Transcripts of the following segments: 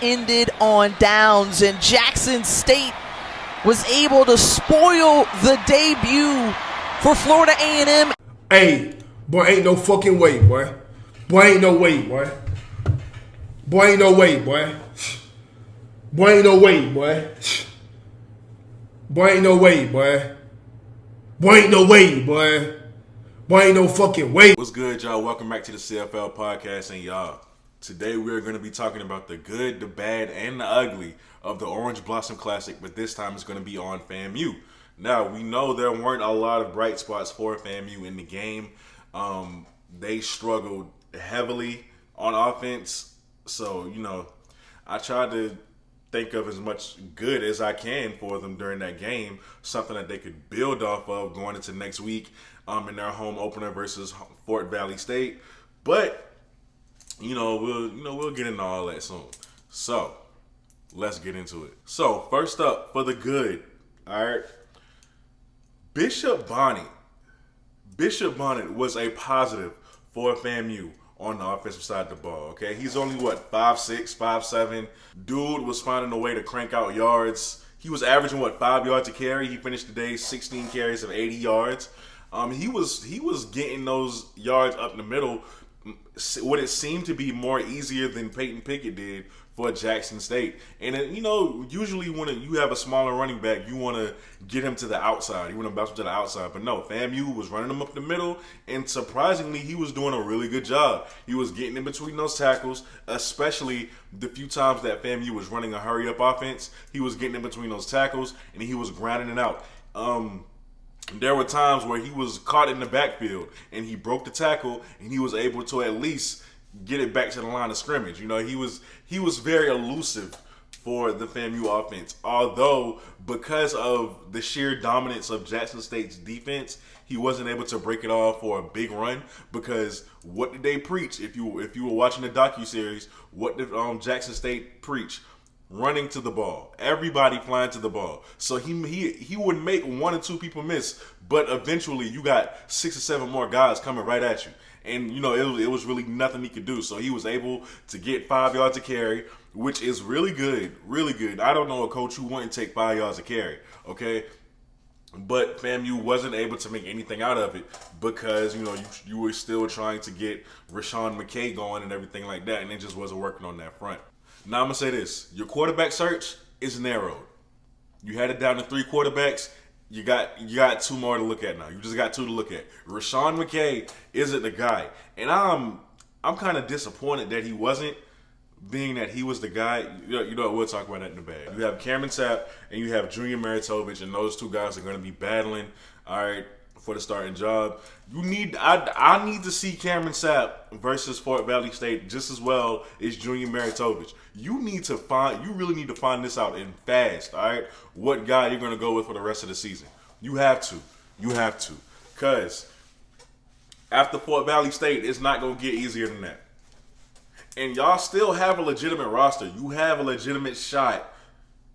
ended on downs, and Jackson State was able to spoil the debut for Florida A&M. Hey, boy, ain't no fucking way, boy. Boy, ain't no way, boy. Boy, ain't no way, boy. Boy, ain't no way, boy. Boy, ain't no way, boy. Boy, ain't no way, boy. Boy, ain't no fucking way. What's good, y'all? Welcome back to the CFL podcast, and y'all, today we're going to be talking about the good, the bad, and the ugly of the Orange Blossom Classic, but this time it's going to be on FAMU. Now, we know there weren't a lot of bright spots for FAMU in the game. They struggled heavily on offense, so, I tried to think of as much good as I can for them during that game, something that they could build off of going into next week in their home opener versus Fort Valley State. But we'll get into all that soon. So let's get into it. So first up, for the good, all right, Bishop Bonnet was a positive for FAMU on the offensive side of the ball, okay? He's only, 5'6", 5'7". Dude was finding a way to crank out yards. He was averaging, 5 yards a carry. He finished the day 16 carries of 80 yards. He was getting those yards up the middle, what it seemed to be more easier than Peyton Pickett did for Jackson State. And, usually when you have a smaller running back, you want to get him to the outside. You want to bounce him to the outside. But no, FAMU was running him up the middle, and surprisingly, he was doing a really good job. He was getting in between those tackles, especially the few times that FAMU was running a hurry-up offense. He was getting in between those tackles, and he was grinding it out. There were times where he was caught in the backfield, and he broke the tackle, and he was able to at least get it back to the line of scrimmage. He was very elusive for the FAMU offense. Although, because of the sheer dominance of Jackson State's defense, he wasn't able to break it off for a big run. Because what did they preach? If you were watching the docuseries, what did Jackson State preach? Running to the ball, everybody flying to the ball. So he would make one or two people miss, but eventually you got 6 or 7 more guys coming right at you. And it was really nothing he could do. So he was able to get 5 yards a carry, which is really good, really good. I don't know a coach who wouldn't take 5 yards a carry, okay? But FAMU wasn't able to make anything out of it because, you were still trying to get Rashawn McKay going and everything like that, and it just wasn't working on that front. Now I'm going to say this. Your quarterback search is narrowed. You had it down to 3 quarterbacks. You got 2 more to look at now. You just got 2 to look at. Rashawn McKay isn't the guy. And I'm kind of disappointed that he wasn't, being that he was the guy. We'll talk about that in the bag. You have Cameron Sapp and you have Junior Maritovich, and those 2 guys are going to be battling, all right, for the starting job. I need to see Cameron Sapp versus Fort Valley State just as well as Junior Maritovich. You really need to find this out and fast, all right? What guy you're going to go with for the rest of the season. You have to. Because after Fort Valley State, it's not going to get easier than that. And y'all still have a legitimate roster. You have a legitimate shot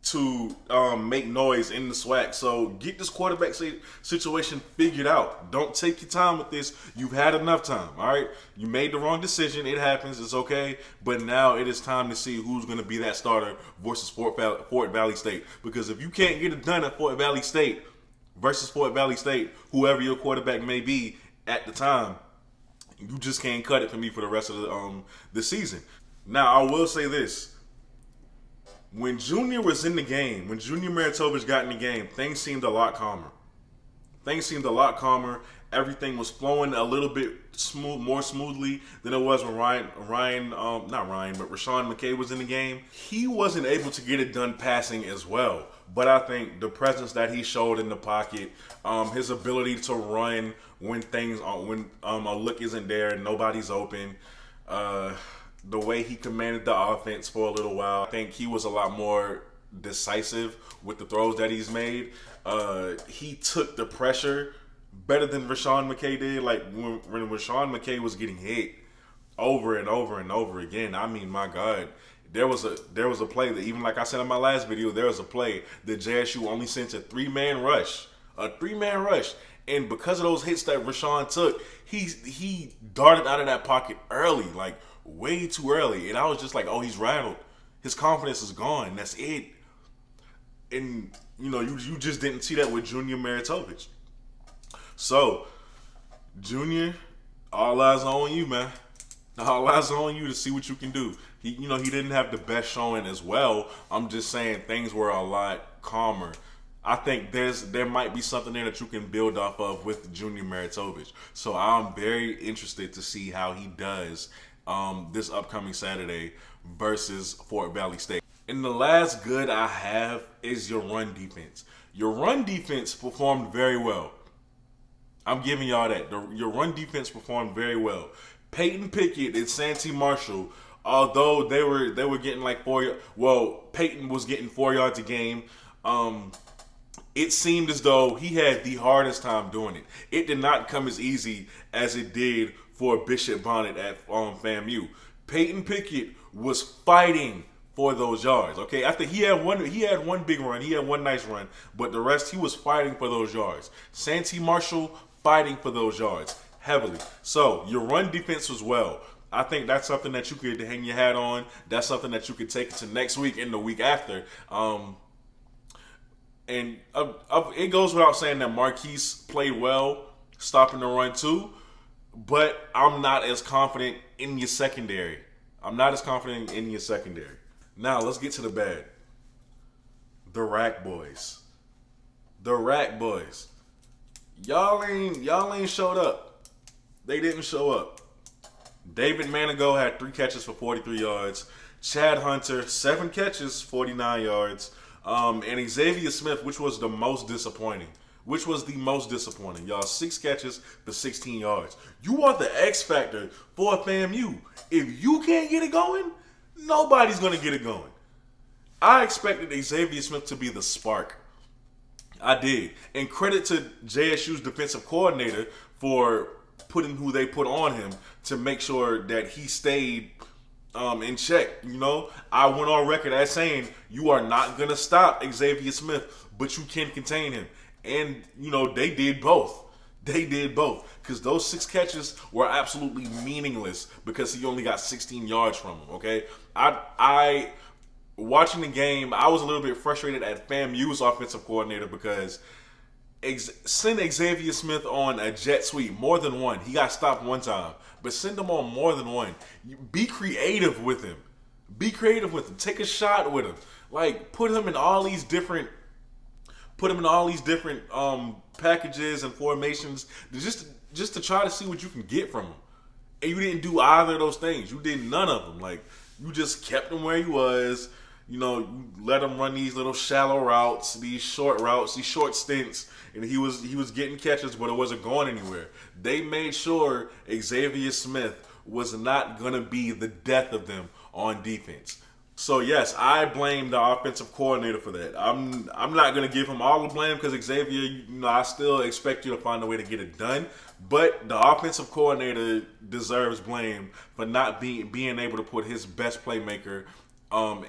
to make noise in the SWAC. So get this quarterback situation figured out. Don't take your time with this. You've had enough time, all right? You made the wrong decision. It happens. It's okay. But now it is time to see who's going to be that starter versus Fort Valley State. Because if you can't get it done at Fort Valley State versus Fort Valley State, whoever your quarterback may be at the time, you just can't cut it for me for the rest of the season. Now, I will say this. When Junior was in the game, when Junior Maritovich got in the game, things seemed a lot calmer. Everything was flowing a little bit more smoothly than it was when Rashawn McKay was in the game. He wasn't able to get it done passing as well. But I think the presence that he showed in the pocket, his ability to run when a look isn't there and nobody's open, the way he commanded the offense for a little while, I think he was a lot more decisive with the throws that he's made. He took the pressure better than Rashawn McKay did. Like when Rashawn McKay was getting hit over and over and over again, I mean, my God, there was a play that, even like I said in my last video, there was a play that JSU only sent a 3-man rush. And because of those hits that Rashawn took, he darted out of that pocket early, like way too early. And I was just like, oh, he's rattled. His confidence is gone. That's it. And you just didn't see that with Junior Maritovich. So, Junior, all eyes on you, man. All eyes on you to see what you can do. He didn't have the best showing as well. I'm just saying things were a lot calmer. I think there might be something there that you can build off of with Junior Maritovich. So I'm very interested to see how he does this upcoming Saturday versus Fort Valley State. And the last good I have is your run defense. Your run defense performed very well. I'm giving y'all that. Your run defense performed very well. Peyton Pickett and Santee Marshall, although they were getting like Peyton was getting 4 yards a game. It seemed as though he had the hardest time doing it. It did not come as easy as it did for Bishop Bonnet at FAMU. Peyton Pickett was fighting for those yards. Okay, I think he had one big run, he had one nice run, but the rest he was fighting for those yards. Santee Marshall fighting for those yards heavily. So your run defense was well. I think that's something that you could hang your hat on. That's something that you could take into next week and the week after. And it goes without saying that Marquise played well, stopping the run too. But I'm not as confident in your secondary. Now let's get to the bad. The Rack Boys. Y'all ain't showed up. They didn't show up. David Manigo had 3 catches for 43 yards. Chad Hunter, 7 catches, 49 yards. And Xavier Smith, which was the most disappointing. Y'all, 6 catches for 16 yards. You are the X factor for FAMU. If you can't get it going, nobody's going to get it going. I expected Xavier Smith to be the spark. I did. And credit to JSU's defensive coordinator for putting who they put on him to make sure that he stayed in check. I went on record as saying you are not going to stop Xavier Smith, but you can contain him. And, they did both. Because those 6 catches were absolutely meaningless because he only got 16 yards from them, okay? I watching the game, I was a little bit frustrated at FAMU's offensive coordinator because send Xavier Smith on a jet sweep, more than one. He got stopped one time, but send him on more than one. Be creative with him. Take a shot with him. Like, put him in all these different packages and formations just to try to see what you can get from him. And you didn't do either of those things. You did none of them. Like, you just kept him where he was. You let him run these little shallow routes, these short stints, and he was getting catches, but it wasn't going anywhere. They made sure Xavier Smith was not gonna be the death of them on defense. So yes, I blame the offensive coordinator for that. I'm not gonna give him all the blame because Xavier, I still expect you to find a way to get it done. But the offensive coordinator deserves blame for not being able to put his best playmaker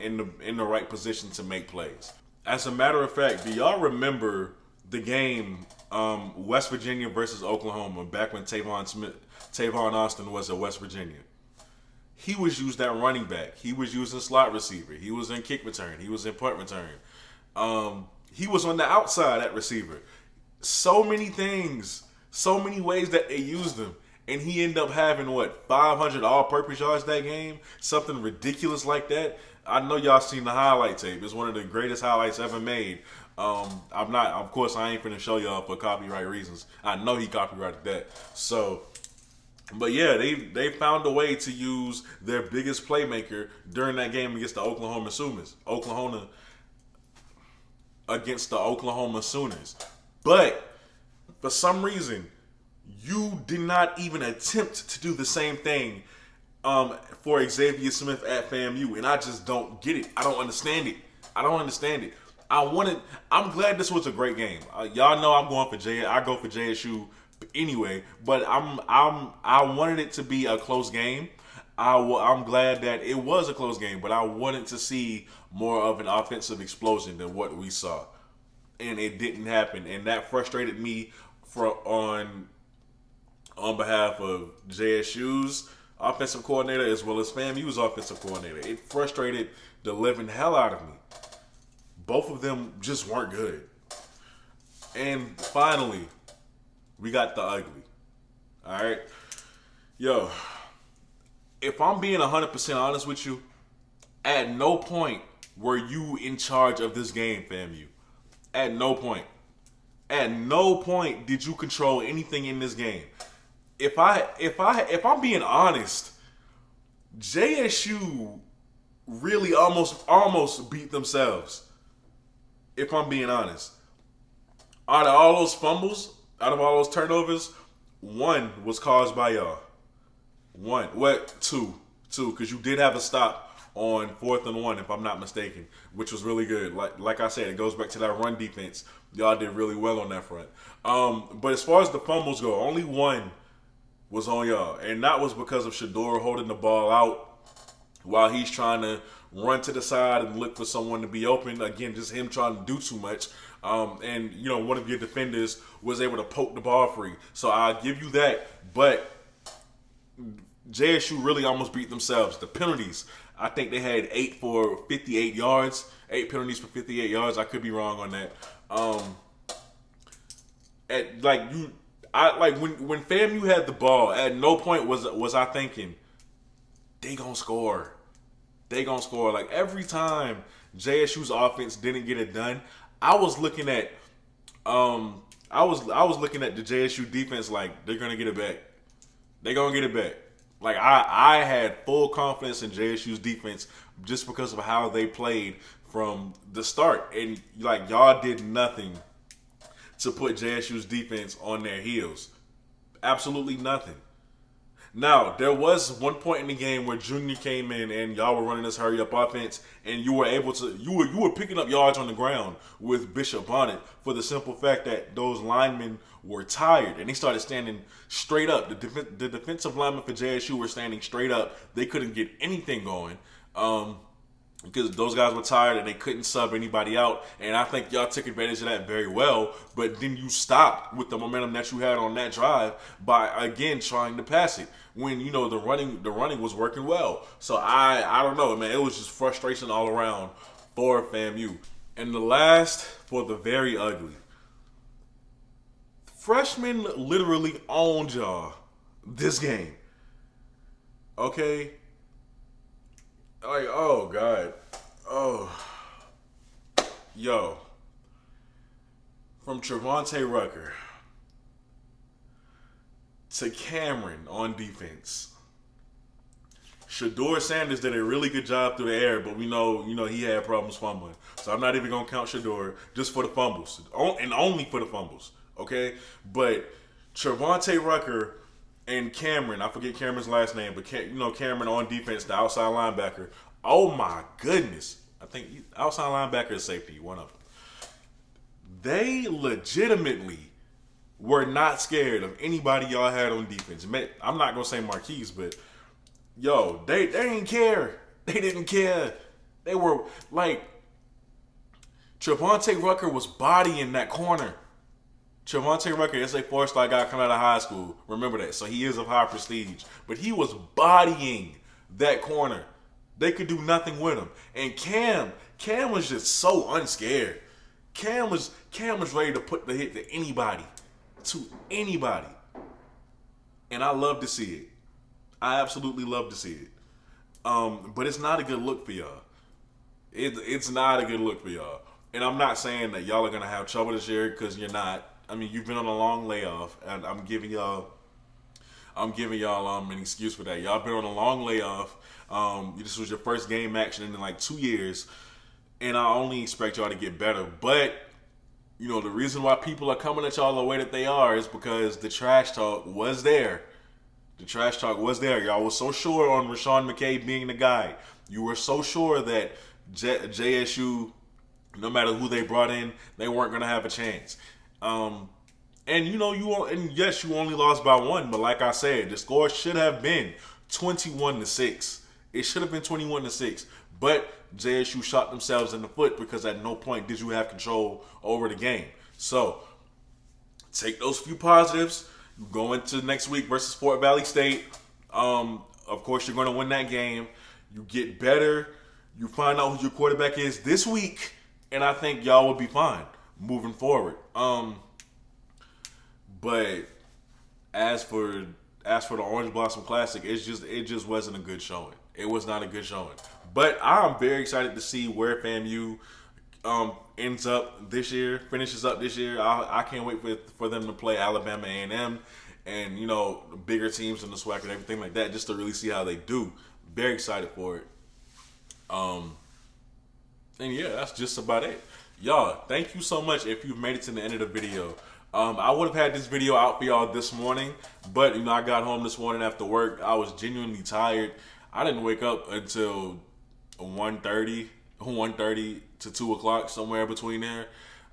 in the right position to make plays. As a matter of fact, do y'all remember the game West Virginia versus Oklahoma back when Tavon Austin was at West Virginia? He was used at running back. He was used in slot receiver. He was in kick return. He was in punt return. He was on the outside at receiver. So many things, so many ways that they used him. And he ended up having, 500 all-purpose yards that game? Something ridiculous like that. I know y'all seen the highlight tape. It's one of the greatest highlights ever made. Of course, I ain't finna show y'all for copyright reasons. I know he copyrighted that. So, but yeah, they found a way to use their biggest playmaker during that game against the Oklahoma Sooners. But for some reason, you did not even attempt to do the same thing for Xavier Smith at FAMU, and I just don't get it. I don't understand it. I'm glad this was a great game. Y'all know I go for JSU anyway, but I wanted it to be a close game. I'm glad that it was a close game, but I wanted to see more of an offensive explosion than what we saw, and it didn't happen, and that frustrated me on behalf of JSU's offensive coordinator as well as FAMU's offensive coordinator. It frustrated the living hell out of me. Both of them just weren't good. And finally, we got the ugly. All right? Yo, if I'm being 100% honest with you, at no point were you in charge of this game, FAMU. At no point. At no point did you control anything in this game. If I'm being honest, JSU really almost beat themselves. If I'm being honest. Out of all those fumbles, out of all those turnovers, one was caused by y'all. One. What? Two, because you did have a stop on 4th and 1, if I'm not mistaken, which was really good. Like I said, it goes back to that run defense. Y'all did really well on that front. But as far as the fumbles go, only one was on y'all, and that was because of Shador holding the ball out while he's trying to run to the side and look for someone to be open. Again, just him trying to do too much. And, you know, one of your defenders was able to poke the ball free. So I'll give you that. But JSU really almost beat themselves. The penalties, I think they had 8 for 58 yards. 8 penalties for 58 yards. I could be wrong on that. When FAMU had the ball, at no point was I thinking they gonna score. They gonna score. Like, every time JSU's offense didn't get it done, I was looking at I was looking at the JSU defense like, they're gonna get it back. They're gonna get it back. Like, I had full confidence in JSU's defense just because of how they played from the start. And, like, y'all did nothing to put JSU's defense on their heels. Absolutely nothing. Now, there was one point in the game where Junior came in and y'all were running this hurry up offense, and you were able to you were picking up yards on the ground with Bishop Bonnet for the simple fact that those linemen were tired and they started standing straight up. The defensive linemen for JSU were standing straight up. They couldn't get anything going because those guys were tired and they couldn't sub anybody out. And I think y'all took advantage of that very well. But then you stopped with the momentum that you had on that drive by, again, trying to pass it when, you know, the running was working well. So I don't know, man. It was just frustration all around for FAMU. And the last, for the very ugly. Freshmen literally owned y'all this game. Okay? Like, oh, God. Oh. Yo. From Trevontae Rucker to Cameron on defense. Shador Sanders did a really good job through the air, but we know he had problems fumbling. So I'm not even going to count Shador just for the fumbles. And only for the fumbles. Okay? But Trevontae Rucker and Cameron, I forget Cameron's last name, but Cameron on defense, the outside linebacker. Oh my goodness. I think outside linebacker is safety, one of them. They legitimately were not scared of anybody y'all had on defense. I'm not going to say Marquise, but yo, they didn't care. They didn't care. They were like, Trevontae Rucker was bodying that corner. Trevontae Rucker is a 4-star guy coming out of high school. Remember that. So he is of high prestige. But he was bodying that corner. They could do nothing with him. And Cam was just so unscared. Cam was ready to put the hit to anybody. To anybody. And I love to see it. I absolutely love to see it. But it's not a good look for y'all. It's not a good look for y'all. And I'm not saying that y'all are going to have trouble this year, because you're not. I mean, you've been on a long layoff, and I'm giving y'all an excuse for that. Y'all been on a long layoff. This was your first game action in like 2 years, and I only expect y'all to get better. But, you know, the reason why people are coming at y'all the way that they are is because the trash talk was there. The trash talk was there. Y'all was so sure on Rashawn McKay being the guy. You were so sure that JSU, no matter who they brought in, they weren't going to have a chance. And you only lost by 1, but like I said, the score should have been 21-6. It should have been 21-6, but JSU shot themselves in the foot because at no point did you have control over the game. So take those few positives. You go into next week versus Fort Valley State. Of course, you're going to win that game. You get better. You find out who your quarterback is this week, and I think y'all will be fine moving forward. But as for the Orange Blossom Classic, it just wasn't a good showing. It was not a good showing. But I'm very excited to see where FAMU ends up this year, finishes up this year. I can't wait for them to play Alabama A&M and, you know, bigger teams in the SWAC and everything like that, just to really see how they do. Very excited for it. And yeah, that's just about it. Y'all, thank you so much if you've made it to the end of the video. I would have had this video out for y'all this morning, but, you know, I got home this morning after work. I was genuinely tired. I didn't wake up until 1:30 to 2 o'clock, somewhere between there.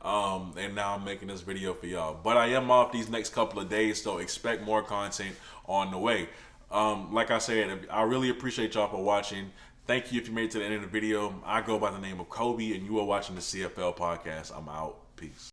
And now I'm making this video for y'all. But I am off these next couple of days, so expect more content on the way. Like I said, I really appreciate y'all for watching. Thank you if you made it to the end of the video. I go by the name of Kobe, and you are watching the CFL podcast. I'm out. Peace.